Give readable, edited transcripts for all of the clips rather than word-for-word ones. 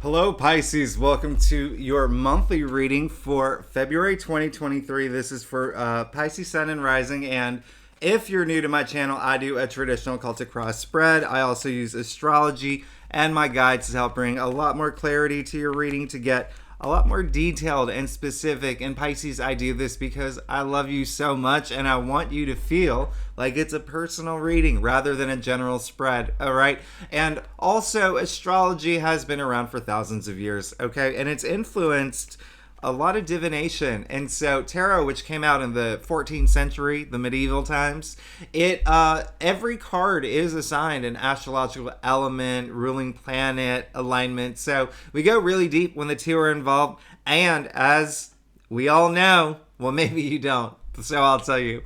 Hello, Pisces. Welcome to your monthly reading for February 2023. This is for Pisces Sun and Rising. And if you're new to my channel, I do a traditional Celtic cross spread. I also use astrology and my guides to help bring a lot more clarity to your reading to get a lot more detailed and specific. And Pisces, I do this because I love you so much and I want you to feel like it's a personal reading rather than a general spread. All right. And also, astrology has been around for thousands of years. Okay. And it's influenced a lot of divination. And so tarot, which came out in the 14th century, the medieval times, it every card is assigned an astrological element, ruling planet, alignment. So we go really deep when the two are involved. And as we all know, well, maybe you don't, so I'll tell you,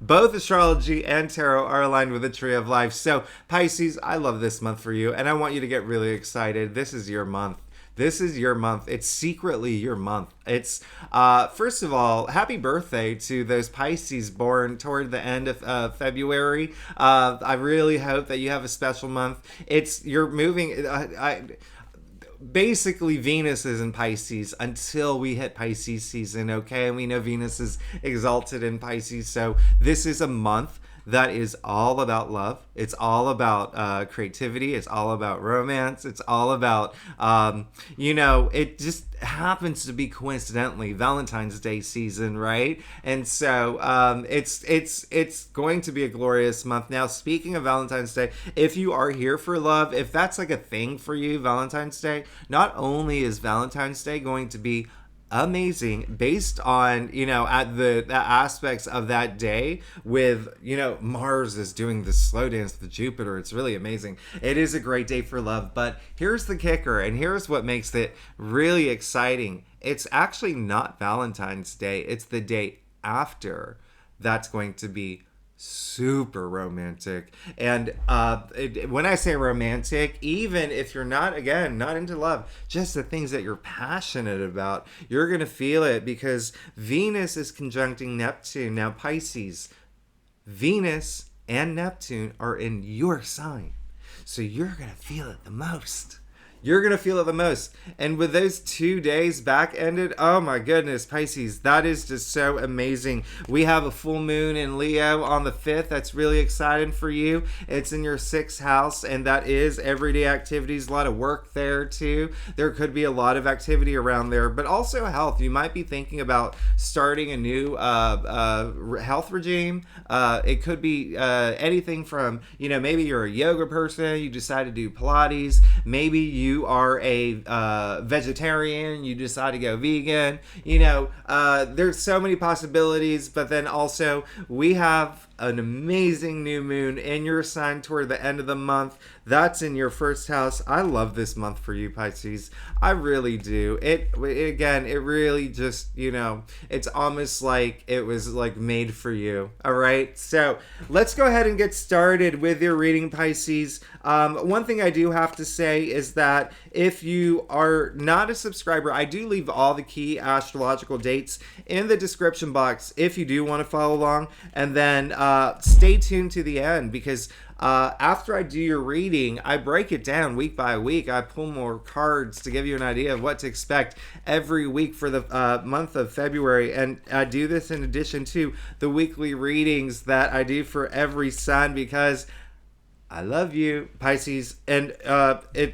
both astrology and tarot are aligned with the tree of life. So Pisces, I love this month for you, and I want you to get really excited. This is your month. This is your month. It's secretly your month. It's, first of all, happy birthday to those Pisces born toward the end of February. I really hope that you have a special month. You're moving, basically Venus is in Pisces until we hit Pisces season, okay? And we know Venus is exalted in Pisces. So this is a month that is all about love. It's all about creativity. It's all about romance. It's all about, it just happens to be coincidentally Valentine's Day season, right? And so it's going to be a glorious month. Now, speaking of Valentine's Day, if you are here for love, if that's like a thing for you, Valentine's Day, not only is Valentine's Day going to be amazing based on at the aspects of that day with Mars is doing the slow dance with Jupiter. It's really amazing. It is a great day for love, but here's the kicker, and here's what makes it really exciting. It's actually not Valentine's Day. It's the day after that's going to be super romantic. And when I say romantic, even if you're not into love, just the things that you're passionate about, you're gonna feel it because Venus is conjuncting Neptune. Now, Pisces, Venus and Neptune are in your sign, so you're gonna feel it the most. You're going to feel it the most. And with those 2 days back ended, oh my goodness, Pisces, that is just so amazing. We have a full moon in Leo on the 5th. That's really exciting for you. It's in your 6th house, and that is everyday activities, a lot of work there too. There could be a lot of activity around there, but also health. You might be thinking about starting a new health regime. It could be anything from, maybe you're a yoga person, you decide to do Pilates, maybe you are a vegetarian, you decide to go vegan, there's so many possibilities. But then also we have an amazing new moon in your sign toward the end of the month. That's in your 1st house. I love this month for you, Pisces. I really do. It really just, it's almost like it was like made for you. All right. So let's go ahead and get started with your reading, Pisces. One thing I do have to say is that if you are not a subscriber, I do leave all the key astrological dates in the description box if you do want to follow along. And then stay tuned to the end because after I do your reading, I break it down week by week. I pull more cards to give you an idea of what to expect every week for the month of February. And I do this in addition to the weekly readings that I do for every sign because I love you, Pisces. And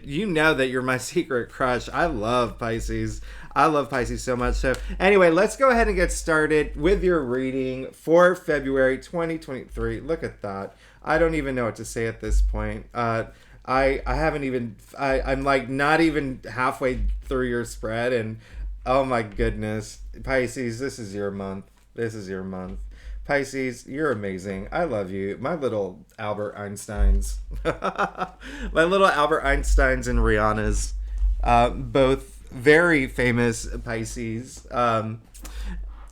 you know that you're my secret crush. I love Pisces. I love Pisces so much. So anyway, let's go ahead and get started with your reading for February 2023. Look at that. I don't even know what to say at this point. I haven't even, I'm like not even halfway through your spread. And oh my goodness, Pisces, this is your month. This is your month. Pisces, you're amazing. I love you. My little Albert Einsteins. My little Albert Einsteins and Rihanna's. Both very famous Pisces.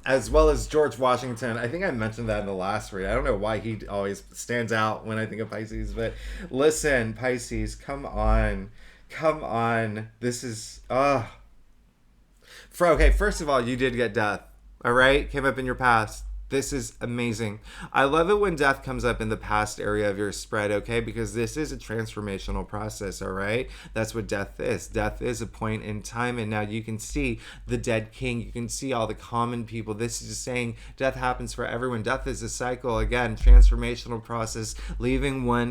As well as George Washington. I think I mentioned that in the last read. I don't know why he always stands out when I think of Pisces. But listen, Pisces, come on. Come on. This is... okay, first of all, you did get death. All right? Came up in your past. This is amazing. I love it when death comes up in the past area of your spread, okay? Because this is a transformational process, all right? That's what death is. Death is a point in time, and now you can see the dead king. You can see all the common people. This is just saying death happens for everyone. Death is a cycle, again, transformational process, leaving one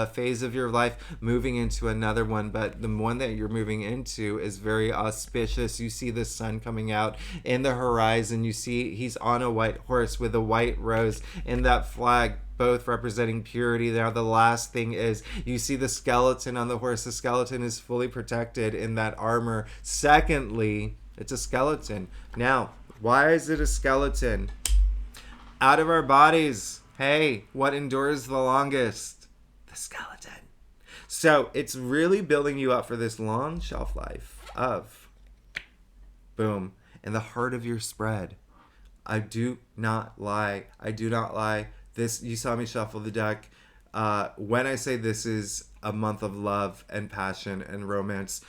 phase of your life, moving into another one. But the one that you're moving into is very auspicious. You see the sun coming out in the horizon. You see he's on a white horse with a white rose in that flag, both representing purity. Now the last thing is you see the skeleton on the horse. The skeleton is fully protected in that armor. Secondly, it's a skeleton. Now, why is it a skeleton? Out of our bodies, hey, what endures the longest? The skeleton. So it's really building you up for this long shelf life of, boom, in the heart of your spread. I do not lie. I do not lie. This, you saw me shuffle the deck. When I say this is a month of love and passion and romance,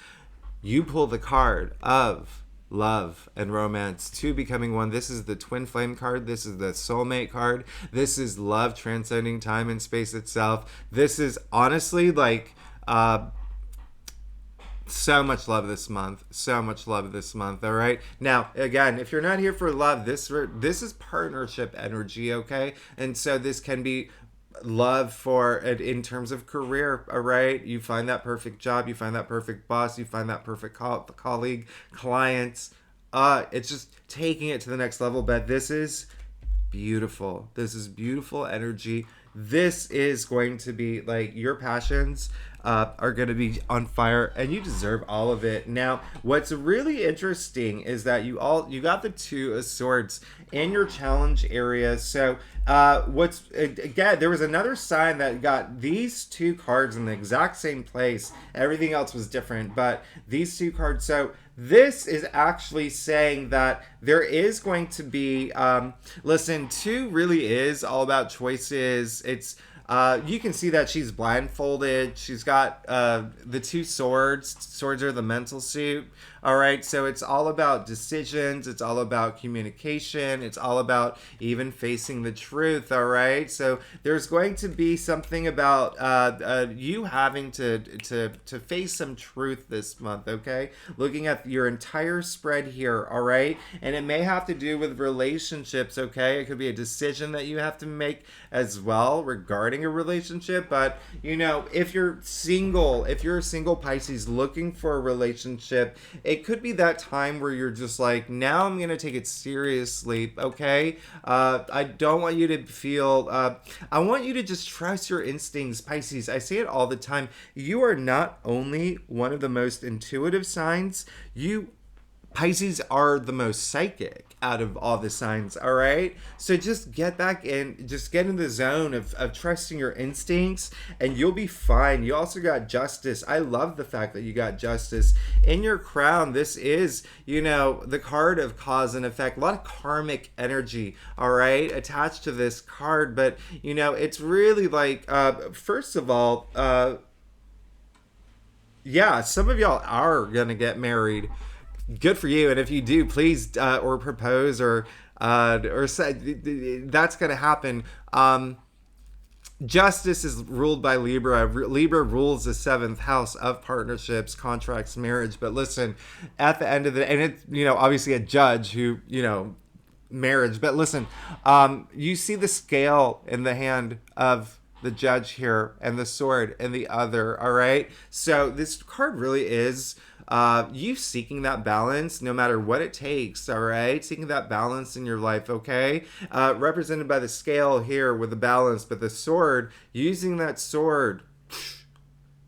you pull the card of love and romance, two becoming one. This is the twin flame card. This is the soulmate card. This is love transcending time and space itself. This is honestly like so much love this month. So much love this month. All right. Now, again, if you're not here for love, this is partnership energy. Okay. And so this can be love for in terms of career. All right. You find that perfect job. You find that perfect boss. You find that perfect colleague, clients. It's just taking it to the next level. But this is beautiful. This is beautiful energy. This is going to be like your passions are going to be on fire, and you deserve all of it. Now, what's really interesting is that you got the Two of Swords in your challenge area. So again, there was another sign that got these two cards in the exact same place. Everything else was different, but these two cards. So this is actually saying that there is going to be, listen, two really is all about choices. It's, you can see that she's blindfolded. She's got the two swords. Swords are the mental suit. All right. So it's all about decisions. It's all about communication. It's all about even facing the truth. All right. So there's going to be something about you having to face some truth this month. Okay. Looking at your entire spread here. All right. And it may have to do with relationships. Okay. It could be a decision that you have to make as well regarding a relationship. But, you know, if you're a single Pisces looking for a relationship, it could be that time where you're just like, now I'm going to take it seriously, okay? I don't want you to feel, I want you to just trust your instincts, Pisces. I say it all the time. You are not only one of the most intuitive signs, Pisces are the most psychic out of all the signs, all right? So just get back in, just get in the zone of trusting your instincts, and you'll be fine. You also got Justice. I love the fact that you got Justice in your crown. This is, you know, the card of cause and effect. A lot of karmic energy, all right, attached to this card. But, you know, it's really like, first of all, yeah, some of y'all are going to get married. Good for you. And if you do, please, or propose or say that's going to happen. Justice is ruled by Libra. Libra rules the 7th house of partnerships, contracts, marriage. But listen, at the end of the, and it's, you know, obviously a judge who, you know, marriage. But listen, you see the scale in the hand of the judge here and the sword in the other. All right. So this card really is you seeking that balance no matter what it takes, all right? Seeking that balance in your life, okay? Represented by the scale here with the balance, but the sword, using that sword,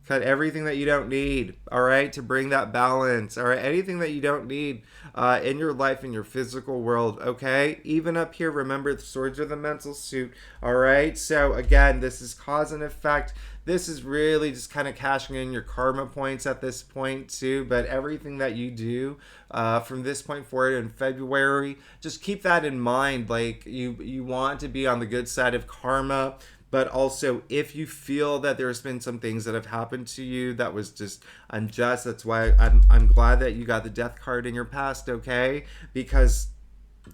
cut everything that you don't need, all right, to bring that balance, all right? Anything that you don't need in your life, in your physical world, okay? Even up here, remember, the swords are the mental suit, all right? So, again, this is cause and effect. This is really just kind of cashing in your karma points at this point too. But everything that you do from this point forward in February, just keep that in mind. Like you want to be on the good side of karma. But also, if you feel that there's been some things that have happened to you that was just unjust, that's why I'm glad that you got the death card in your past, okay? Because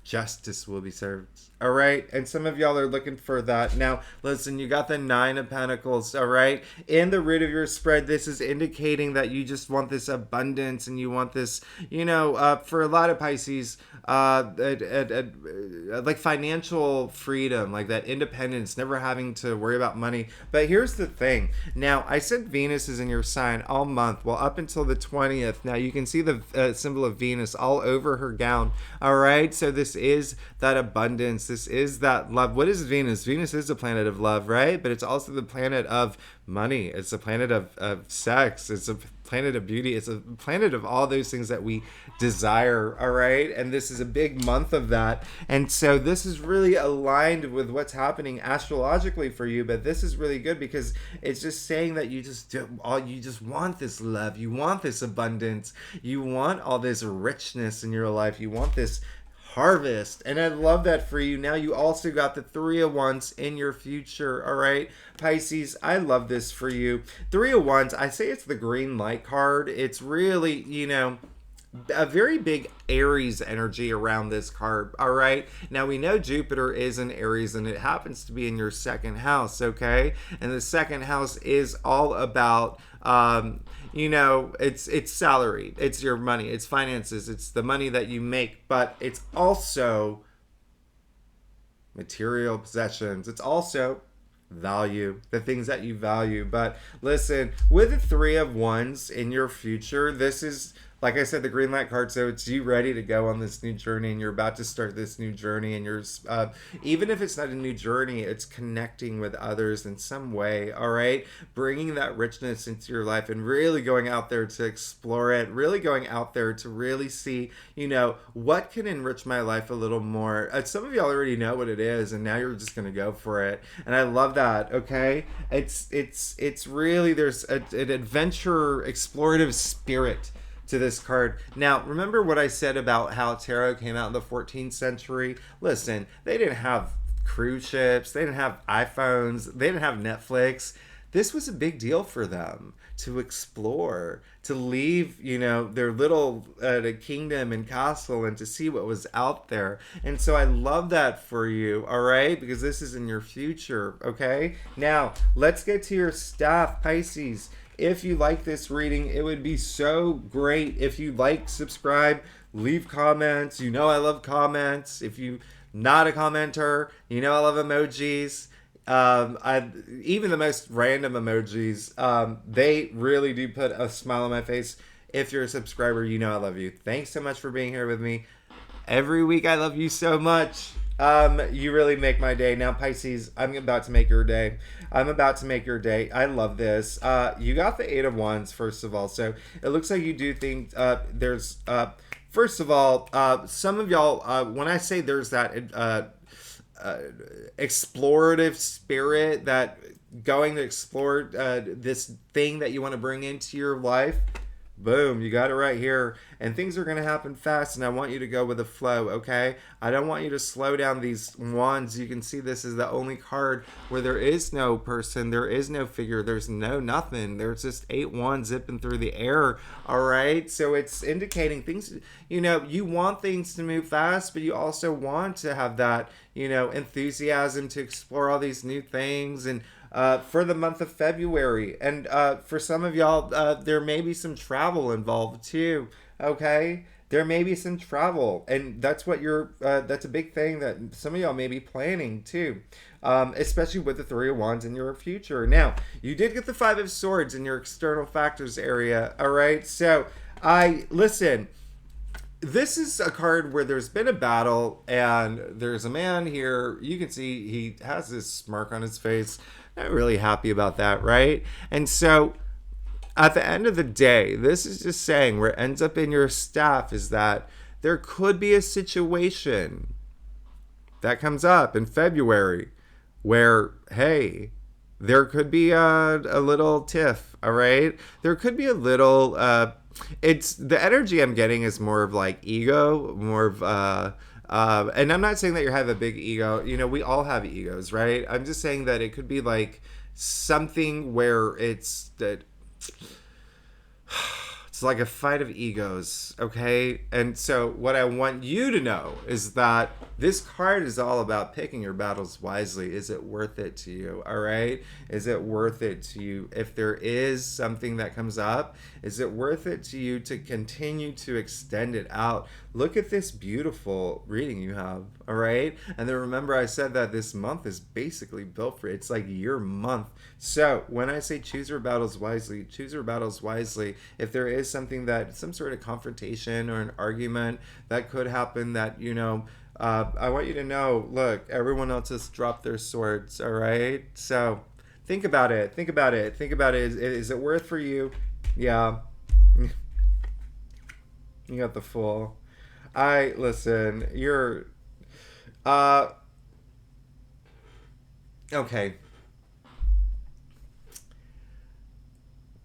justice will be served. All right. And some of y'all are looking for that. Now, listen, you got the Nine of Pentacles. All right. In the root of your spread, this is indicating that you just want this abundance and you want this, for a lot of Pisces, like financial freedom, like that independence, never having to worry about money. But here's the thing. Now, I said Venus is in your sign all month. Well, up until the 20th. Now, you can see the symbol of Venus all over her gown. All right. So this is that abundance. This is that love. What is Venus? Venus is a planet of love, right? But it's also the planet of money. It's a planet of sex. It's a planet of beauty. It's a planet of all those things that we desire. All right. And this is a big month of that. And so this is really aligned with what's happening astrologically for you. But this is really good because it's just saying that you just want this love. You want this abundance. You want all this richness in your life. You want this harvest. And I love that for you. Now you also got the Three of Wands in your future. All right, Pisces, I love this for you. Three of Wands, I say it's the green light card. It's really, a very big Aries energy around this card. All right. Now we know Jupiter is in Aries and it happens to be in your second house. Okay. And the second house is all about, it's salary, it's your money, it's finances, it's the money that you make, but it's also material possessions. It's also value, the things that you value. But listen, with the Three of Wands in your future, this is, like I said, the green light card. So it's you ready to go on this new journey, and you're about to start this new journey. And you're, even if it's not a new journey, it's connecting with others in some way. All right, bringing that richness into your life and really going out there to explore it. Really going out there to really see, what can enrich my life a little more. Some of y'all already know what it is, and now you're just gonna go for it. And I love that. Okay, it's really, there's an adventure, explorative spirit to this card. Now, remember what I said about how tarot came out in the 14th century? Listen, they didn't have cruise ships, they didn't have iPhones, they didn't have Netflix. This was a big deal for them to explore, to leave, their little kingdom and castle and to see what was out there. And so I love that for you, all right? Because this is in your future, okay? Now, let's get to your staff, Pisces. If you like this reading, it would be so great if you like, subscribe, leave comments. I love comments. If you're not a commenter, I love emojis. Even the most random emojis, they really do put a smile on my face. If you're a subscriber, I love you. Thanks so much for being here with me. Every week, I love you so much. You really make my day. Now, Pisces, I'm about to make your day. I love this. You got the Eight of Wands, first of all. So it looks like you do think there's, first of all, some of y'all, when I say there's that explorative spirit, that going to explore this thing that you want to bring into your life, boom, you got it right here. And things are going to happen fast, and I want you to go with the flow, okay? I don't want you to slow down these wands. You can see this is the only card where there is no person, there is no figure, there's no nothing. There's just 8 wands zipping through the air, all right? So it's indicating things, you want things to move fast, but you also want to have that, enthusiasm to explore all these new things. And for the month of February. And for some of y'all, there may be some travel involved too. Okay, there may be some travel, and that's what that's a big thing that some of y'all may be planning too, especially with the Three of Wands in your future. Now, you did get the Five of Swords in your external factors area. All right, so listen. This is a card where there's been a battle, and there's a man here. You can see he has this smirk on his face. Not really happy about that, right? And so at the end of the day, this is just saying where it ends up in your staff is that there could be a situation that comes up in February where, hey, there could be a little tiff, all right? There could be a little, it's the energy I'm getting is more of like ego, more of, and I'm not saying that you have a big ego. We all have egos, right? I'm just saying that it could be like something where it's that It's like a fight of egos, okay? And so what I want you to know is that this card is all about picking your battles wisely. Is it worth it to you? All right? Is it worth it to you? If there is something that comes up, is it worth it to you to continue to extend it out? Look at this beautiful reading you have, all right? And then remember I said that this month is basically built for it. It's like your month. So when I say choose your battles wisely, choose your battles wisely. If there is something that, some sort of confrontation or an argument that could happen that, I want you to know, look, everyone else has dropped their swords, all right? So think about it. Think about it. Think about it. Is it worth for you? Yeah. You got the Fool. Listen, you're, okay.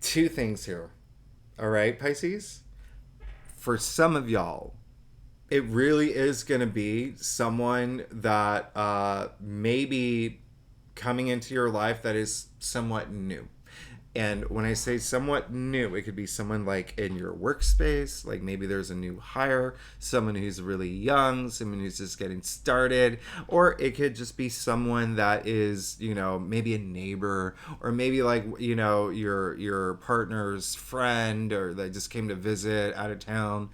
Two things here. All right, Pisces? For some of y'all, it really is going to be someone that may be coming into your life that is somewhat new. And when I say somewhat new, it could be someone like in your workspace, like maybe there's a new hire, someone who's really young, someone who's just getting started, or it could just be someone that is, maybe a neighbor, or maybe like, your partner's friend, or they just came to visit out of town.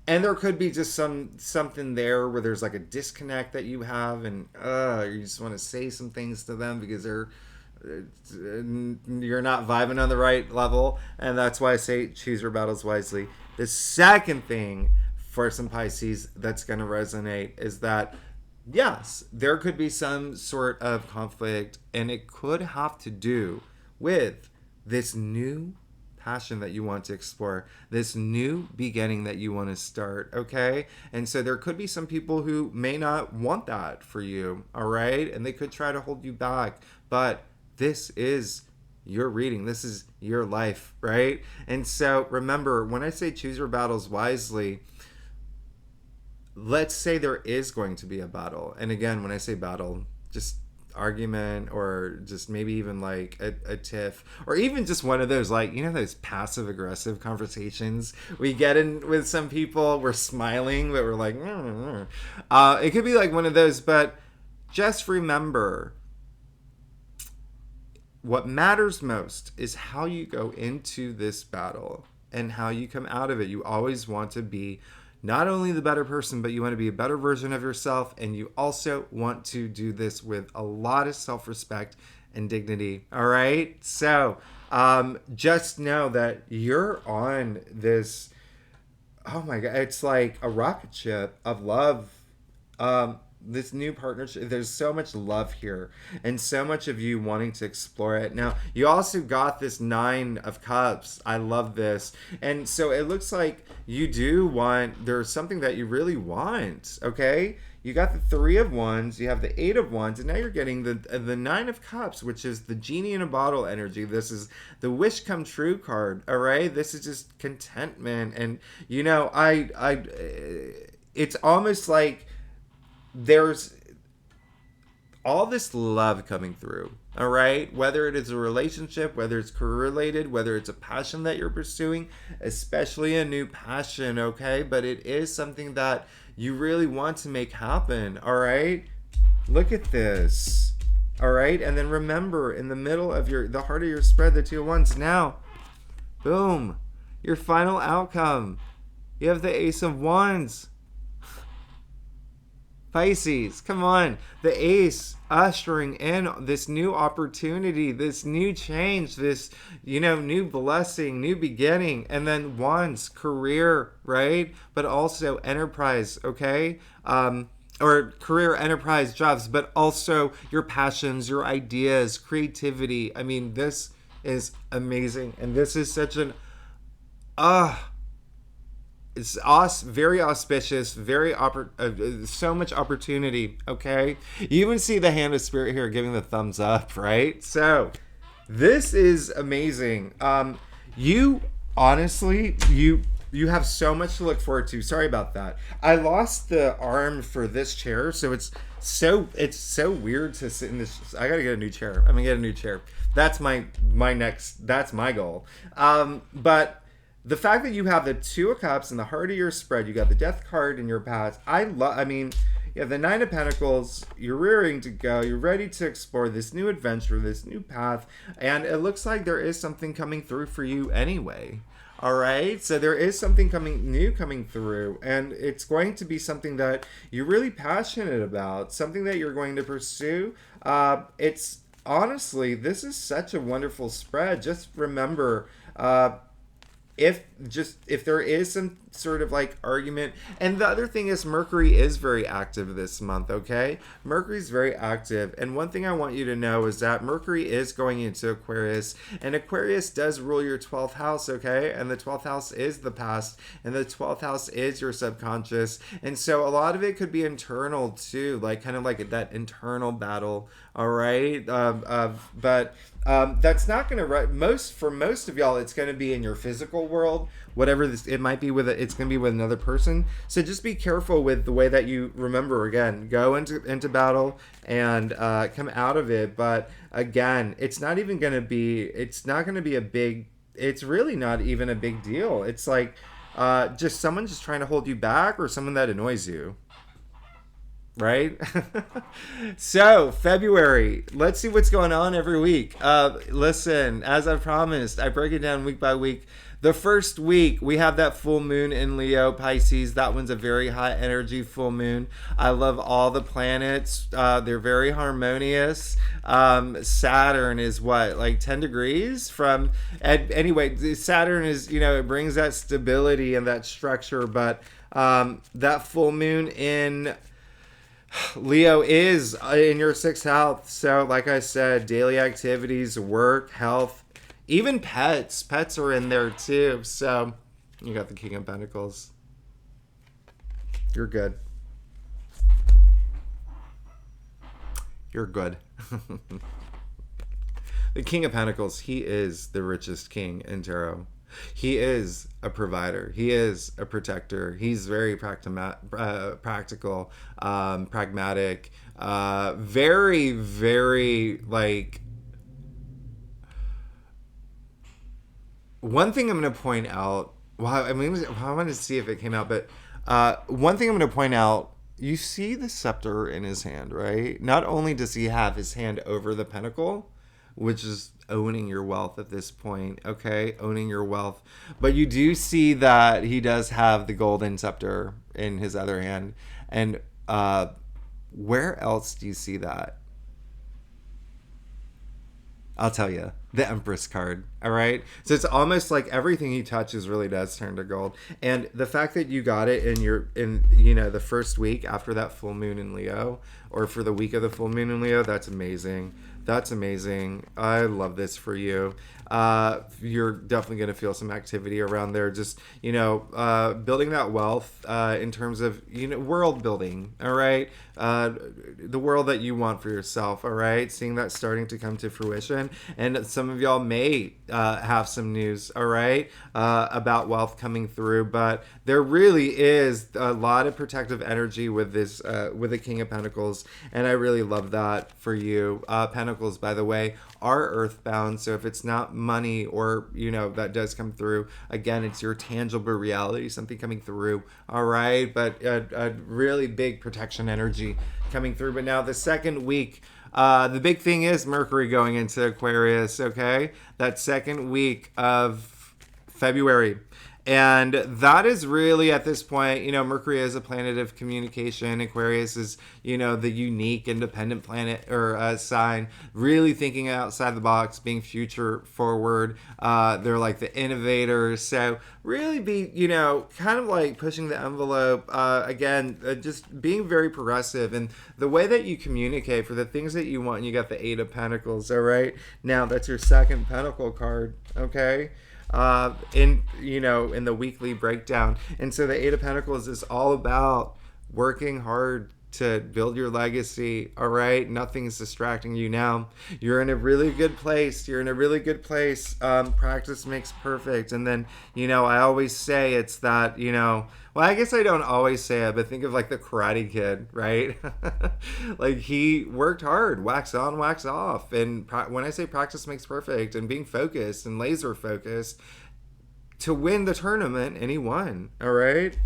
And there could be just something there where there's like a disconnect that you have, and you just want to say some things to them because you're not vibing on the right level, and that's why I say choose your battles wisely. The second thing for some Pisces that's going to resonate is that yes, there could be some sort of conflict, and it could have to do with this new passion that you want to explore, this new beginning that you want to start, okay? And so there could be some people who may not want that for you, all right? And they could try to hold you back, but this is your reading. This is your life, right? And so remember, when I say choose your battles wisely, let's say there is going to be a battle. And again, when I say battle, just argument, or just maybe even like a tiff, or even just one of those, like, those passive aggressive conversations we get in with some people. We're smiling, but we're like, it could be like one of those. But just remember, what matters most is how you go into this battle and how you come out of it. You always want to be not only the better person, but you want to be a better version of yourself. And you also want to do this with a lot of self-respect and dignity. All right? So just know that you're on this, oh my God, it's like a rocket ship of love. This new partnership, there's so much love here and so much of you wanting to explore it. Now, you also got this 9 of Cups. I love this. And so it looks like you do want, there's something that you really want, okay? You got the 3 of Wands, you have the 8 of Wands, and now you're getting the 9 of Cups, which is the genie in a bottle energy. This is the wish come true card, all right? This is just contentment. And, it's almost like there's all this love coming through, all right? Whether it is a relationship, whether it's career related, whether it's a passion that you're pursuing, especially a new passion, okay? But it is something that you really want to make happen, all right? Look at this, all right? And then remember, in the middle of the heart of your spread, the 2 of Wands. Now, boom, your final outcome. You have the Ace of Wands. Pisces, come on. The Ace ushering in this new opportunity, this new change, this, new blessing, new beginning. And then Wands, career, right? But also enterprise, okay? Or career, enterprise, jobs, but also your passions, your ideas, creativity. I mean, this is amazing. And this is such an, it's very auspicious, so much opportunity, okay? You even see the hand of spirit here giving the thumbs up, right? So this is amazing. You honestly, you have so much to look forward to. Sorry about that. I lost the arm for this chair, so it's so weird to sit in this. I gotta get a new chair. I'm gonna get a new chair. That's my goal. But the fact that you have the Two of Cups in the heart of your spread, you got the Death card in your past. I mean, you have the Nine of Pentacles. You're rearing to go. You're ready to explore this new adventure, this new path, and it looks like there is something coming through for you anyway. All right, so there is something coming through, and it's going to be something that you're really passionate about, something that you're going to pursue. It's honestly, this is such a wonderful spread. Just remember, if there is some sort of like argument, and the other thing is Mercury is very active this month. Okay, Mercury's very active, and one thing I want you to know is that Mercury is going into Aquarius, and Aquarius does rule your 12th house. Okay, and the 12th house is the past, and the 12th house is your subconscious, and so a lot of it could be internal too, like kind of like that internal battle. All right, but that's not going to for most of y'all, it's going to be in your physical world, whatever this it might be with it's going to be with another person. So just be careful with the way that you remember. Again, go into battle and come out of it. But again, it's not going to be a big. It's really not even a big deal. It's like just someone just trying to hold you back, or someone that annoys you. Right? So February, let's see what's going on every week. Listen, as I promised, I break it down week by week. The first week, we have that full moon in Leo, Pisces. That one's a very high energy full moon. I love all the planets. They're very harmonious. Saturn is what, like 10 degrees from... Anyway, Saturn is, it brings that stability and that structure. But that full moon in... Leo is in your 6th house. So like I said, daily activities, work, health, even pets are in there too. So you got the King of Pentacles. You're good. You're good. The King of Pentacles, he is the richest king in tarot. He is a provider. He is a protector. He's very practical, pragmatic, very, very, like... One thing I'm going to point out... Well, I wanted to see if it came out, but one thing I'm going to point out, you see the scepter in his hand, right? Not only does he have his hand over the pentacle, which is owning your wealth at this point, okay? Owning your wealth. But you do see that he does have the golden scepter in his other hand. And where else do you see that? I'll tell you. The Empress card, all right? So it's almost like everything he touches really does turn to gold. And the fact that you got it in the first week after that full moon in Leo, or for the week of the full moon in Leo, that's amazing. That's amazing. I love this for you. You're definitely going to feel some activity around there. Just, building that wealth in terms of, world building, all right? The world that you want for yourself, all right? Seeing that starting to come to fruition. And some of y'all may have some news, all right, about wealth coming through. But there really is a lot of protective energy with this, with the King of Pentacles. And I really love that for you. Pentacles, by the way, are earthbound. So if it's not money or, that does come through, again, it's your tangible reality, something coming through. All right. But a really big protection energy coming through. But now the second week, the big thing is Mercury going into Aquarius. Okay. That second week of February. And that is really, at this point, Mercury is a planet of communication. Aquarius is, the unique, independent planet or sign, really thinking outside the box, being future forward. They're like the innovators. So really be, kind of like pushing the envelope. Again, just being very progressive. And the way that you communicate for the things that you want, you got the Eight of Pentacles. All right. Now that's your second Pentacle card. Okay. In the weekly breakdown. And so the Eight of Pentacles is all about working hard to build your legacy. All right. Nothing's distracting you now. You're in a really good place. Practice makes perfect. And then, I always say it's that, well, I guess I don't always say it, but think of like the Karate Kid, right? Like he worked hard, wax on, wax off. And when I say practice makes perfect and being focused and laser focused, to win the tournament, and he won. All right.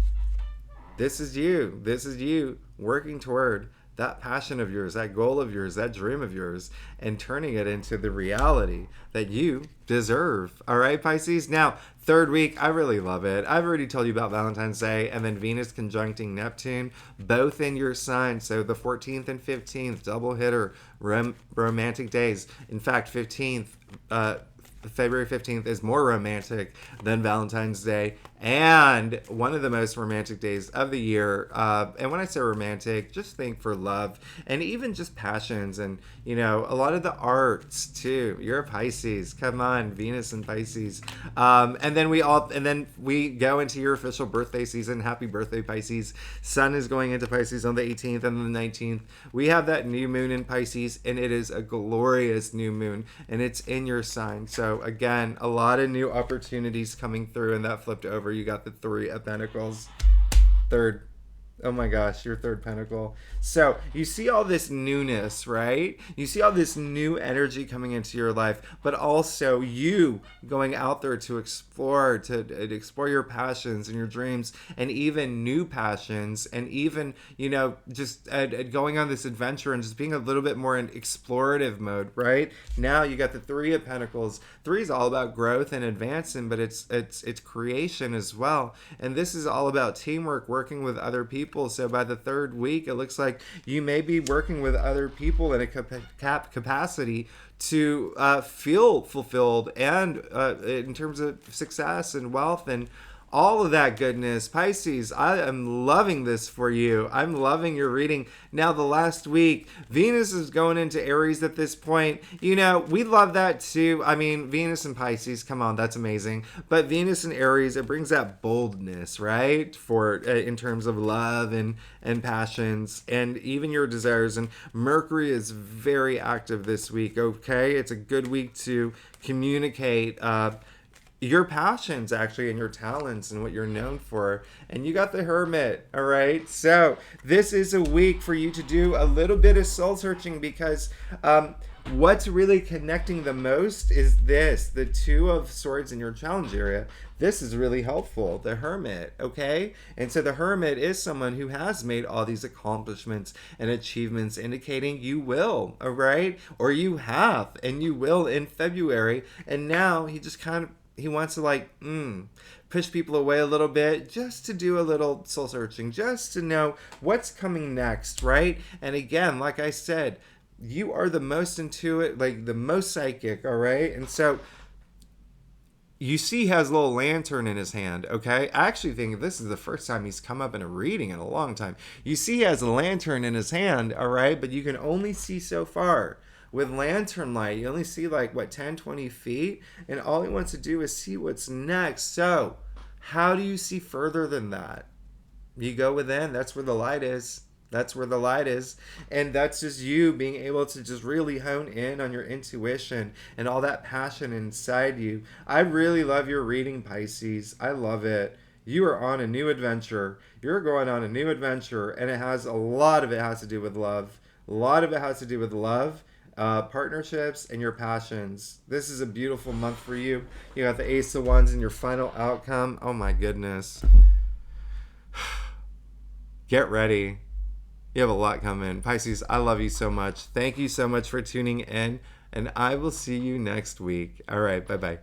This is you. This is you working toward that passion of yours, that goal of yours, that dream of yours, and turning it into the reality that you deserve. All right, Pisces? Now, third week, I really love it. I've already told you about Valentine's Day and then Venus conjuncting Neptune, both in your sign. So the 14th and 15th, double hitter, romantic days. In fact, February 15th is more romantic than Valentine's Day, and one of the most romantic days of the year. And when I say romantic, just think for love and even just passions, and a lot of the arts too. You're a Pisces, come on, Venus and Pisces. And then we go into your official birthday season. Happy birthday, Pisces! Sun is going into Pisces on the 18th and the 19th. We have that new moon in Pisces, and it is a glorious new moon, and it's in your sign. So again, a lot of new opportunities coming through, and that flipped over. You got the Three of Pentacles. Third. Oh my gosh, your third pentacle. So you see all this newness, right? You see all this new energy coming into your life, but also you going out there to explore your passions and your dreams, and even new passions, and even, just going on this adventure and just being a little bit more in explorative mode, right? Now you got the Three of Pentacles. Three is all about growth and advancing, but it's creation as well. And this is all about teamwork, working with other people. So by the third week, it looks like you may be working with other people in a capacity to feel fulfilled, and in terms of success and wealth and all of that goodness. Pisces, I am loving this for you. I'm loving your reading. Now, the last week, Venus is going into Aries at this point. We love that too. I mean, Venus and Pisces, come on, that's amazing. But Venus and Aries, it brings that boldness, right? In terms of love and passions and even your desires. And Mercury is very active this week, okay? It's a good week to communicate your passions, actually, and your talents and what you're known for. And you got the Hermit, all right? So this is a week for you to do a little bit of soul searching, because what's really connecting the most is the Two of Swords in your challenge area. This is really helpful, the Hermit, okay? And so the Hermit is someone who has made all these accomplishments and achievements, indicating you will, all right? Or you have, and you will in February. And now he wants to push people away a little bit, just to do a little soul searching, just to know what's coming next, right? And again, like I said, you are the most intuitive, the most psychic, all right? And so you see he has a little lantern in his hand, okay? I actually think this is the first time he's come up in a reading in a long time. You see he has a lantern in his hand, all right? But you can only see so far. With lantern light, you only see 10, 20 feet, and all he wants to do is see what's next. So how do you see further than that? You go within. That's where the light is. That's where the light is. And that's just you being able to just really hone in on your intuition and all that passion inside you. I really love your reading, Pisces. I love it. You are on a new adventure. You're going on a new adventure, and a lot of it has to do with love. A lot of it has to do with love, partnerships, and your passions. This is a beautiful month for you. You got the Ace of Wands in your final outcome. Oh my goodness. Get ready. You have a lot coming. Pisces, I love you so much. Thank you so much for tuning in, and I will see you next week. All right, bye-bye.